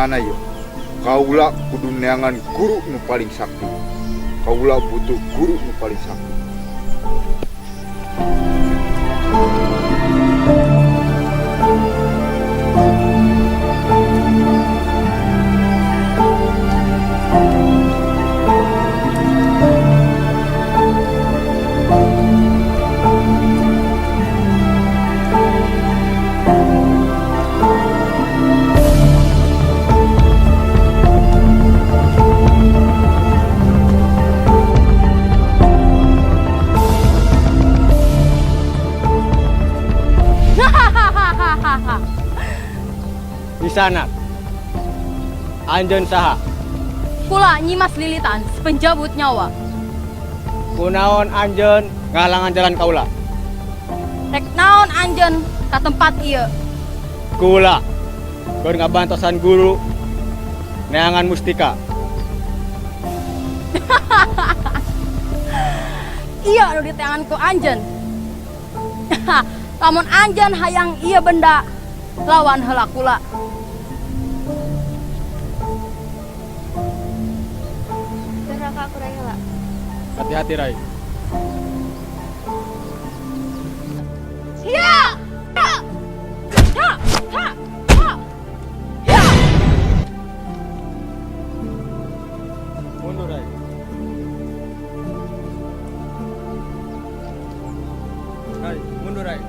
gimana ya? Kaula kudu neangan guru nu paling sakti. Kaula butuh guru nu paling sakti. Di sana, anjeun saha? Kula Nyimas Lilitan, penjabut nyawa. Kunaon anjeun ngalangan jalan kaula? Rek naon anjeun ka tempat ieu? Kula keur ngabantosan guru neangan mustika. Iya nu diteangan ku anjeun. Lamun anjeun hayang ieu benda lawan heula kula. Raka kurang heula. Hati-hati Rai. Ya! Ya! Ya! Ha! Ha! Ya! Mundur Rai. Rai, mundur Rai.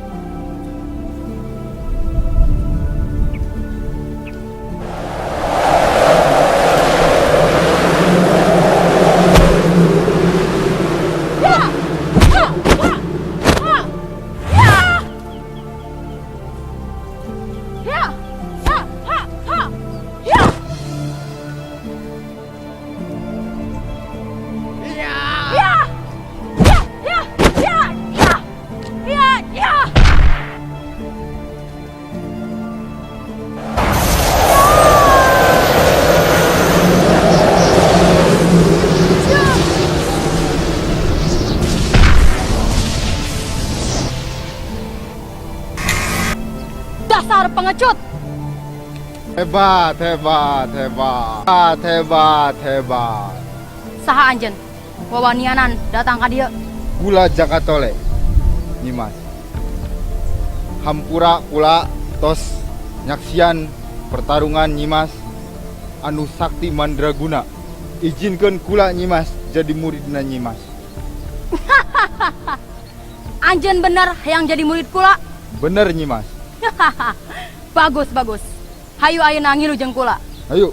Dasar pengecut! Hebat, hebat, hebat, hebat, hebat. Saha anjeun? Wawanianan datang ka dieu. Kula Jakatole, Nyimas. Hampura kula tos nyaksian pertarungan Nyimas anu sakti mandraguna. Izinkeun kula Nyimas jadi muridna Nyimas. Anjeun bener hayang jadi murid kula? Bener Nyimas. Bagus, bagus. Hayu ayeuna ngilu jeung kula. Ayo.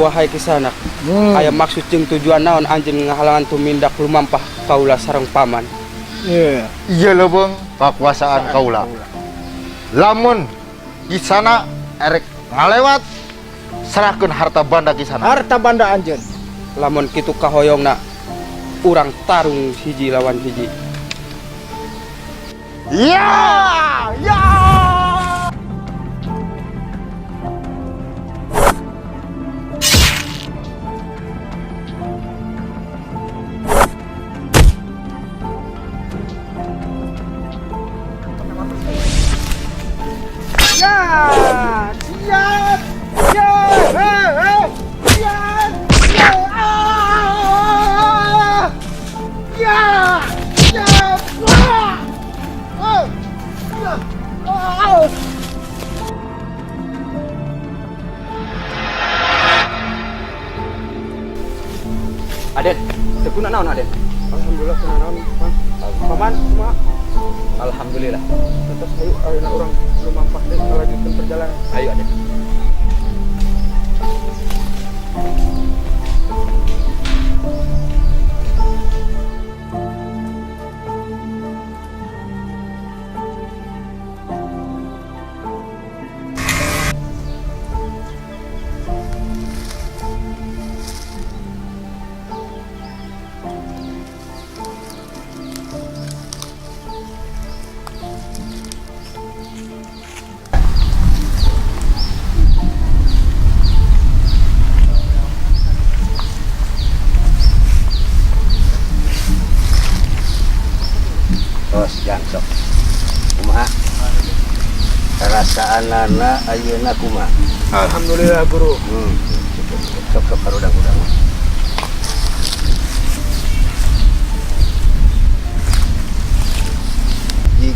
Wahai Kisanak, aya maksud jeung tujuan naon anjeun ngahalangan tumindak lumampah kaula sareng paman? Iya leuweung kakuasaan kaula. Lamun Kisana erek ngalewat, serahkeun harta banda Kisana. Harta banda anjeun. Lamun kitu kahoyongna urang tarung hiji lawan hiji. Ya! Ya! Aden, teguna naon Aden? Alhamdulillah kuna naon, Paman. Paman, kumaha? Alhamdulillah. Terus ayo ayeuna urang lumampah deui ngalanjutkeun perjalanan. Ayo Aden. Tos jangsok kumaha perasaanana ayeuna kumaha Alhamdulillah guru. sok karudang-udang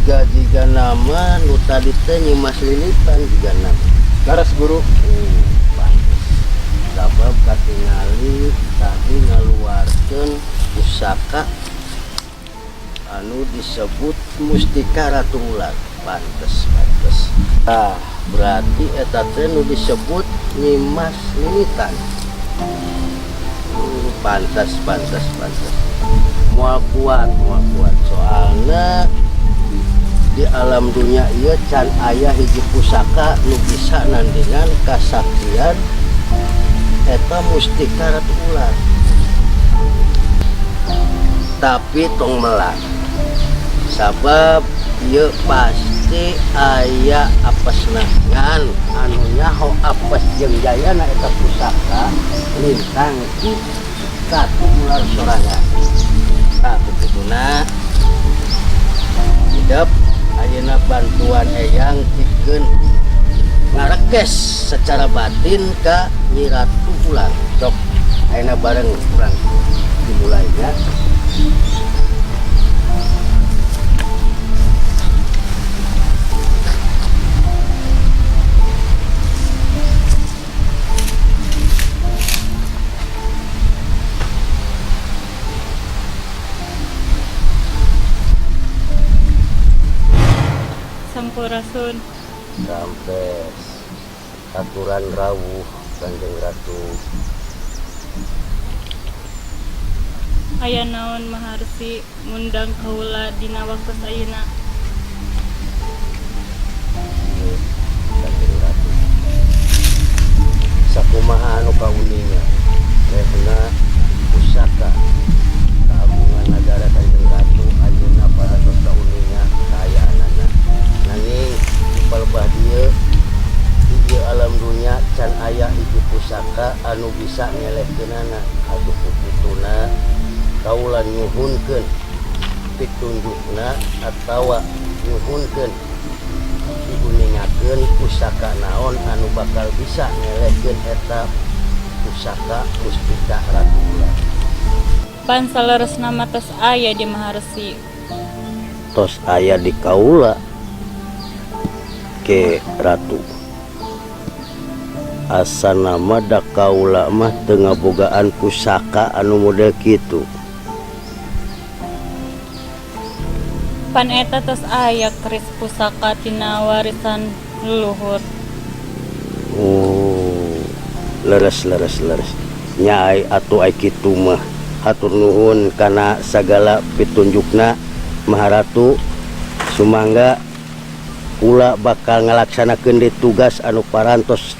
jika nama nu tadi teh nyimas lilitan jika nama Laras guru. sabab katingali tadi ngaluarkeun pusaka anu disebut mustika ratu ular. Pantes nah berarti eta teh nu disebut nyimas lilitan. Pantes moal kuat soalnya di alam dunia ieu can aya hiji pusaka nu bisa nandingan kasaktian eta mustika ratu ular. Tapi tong melang sabab ieu pasti aya apesnangan anu nyaho apes jeung jayana eta pusaka lintang ki ratu ular sorangan. Nah begituna hidup ayeuna bantuan eyang pikeun ngarekes secara batin ka Nyi Ratu Ular. Sok ayeuna bareng urang dimulainya. Sampurasun. Sampai aturan rawuh Kanjeng Ratu. Aya naon maharsi ngundang kaula dina waktos ayeuna? Kanjeng Ratu sakumaha anu kauninya rehna pusaka kaabungan nagara Kanjeng Ratu ayeuna paratos kauninya kaayaanana nanging palebah dieu di ieu alam dunia can aya hiji pusaka anu bisa ngelehkeunana atuh kituna kaula nyuhunkeun pitunjukna atawa nyuhunkeun diguningakeun pusaka naon anu bakal bisa ngelehkeun eta pusaka mustika ratu ular. Pan saleresna mah tos aya di maharsi. Tos aya di kaula ke ratu asa nama da kaula mah teu ngabogaan pusaka anu model kitu. Pan eta tos aya keris pusaka tina warisan leluhur. Oh, leres nyai atuh ai kitu mah hatur nuhun kana sagala pitunjukna Maharatu. Sumangga kula bakal ngalaksanakeun di tugas anu parantos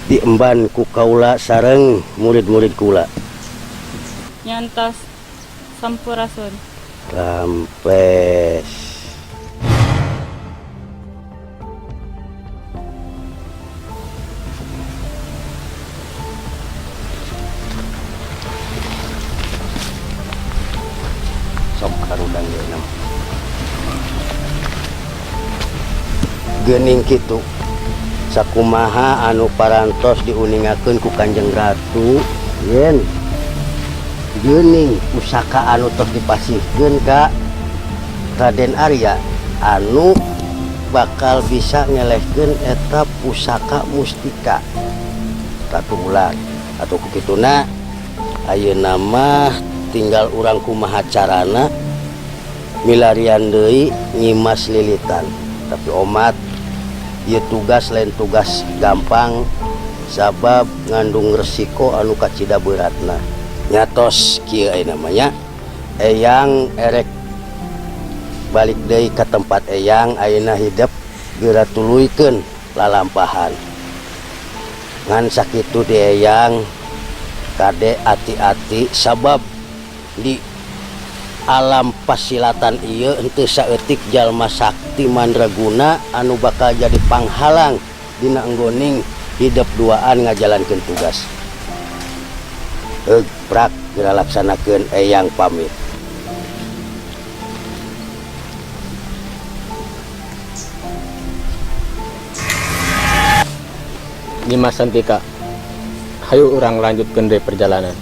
diemban ku kaula sareng murid-murid kula. Nyantos sampurasun. Rampes. Sok karudang geunam. Geuning kitu sakumaha anu parantos diuningakeun ku Kanjeng Ratu yen geuning pusaka anu tos dipasihkeun ka Raden Arya anu bakal bisa ngelehkeun eta pusaka mustika ratu ular. Atuh kukituna ayeuna mah tinggal urang kumaha carana milarian deui Nyimas Lilitan. Tapi omat ieu tugas lain tugas gampang sabab ngandung resiko anu kacida beratna. Nyatos kieu namanya eyang erek balik deui ka tempat eyang ayeuna hidup geura tuluykeun lalampahan. Ngan sakitu di eyang kade ati-ati sabab di alam pasilatan ieu henteu saeutik jalma sakti mandraguna anu bakal jadi panghalang dina enggoning hidup duaan ngajalankeun tugas. Prak geura laksanakeun eyang pamit. Nyimas Santika, hayu urang lanjutkeun deui perjalanan.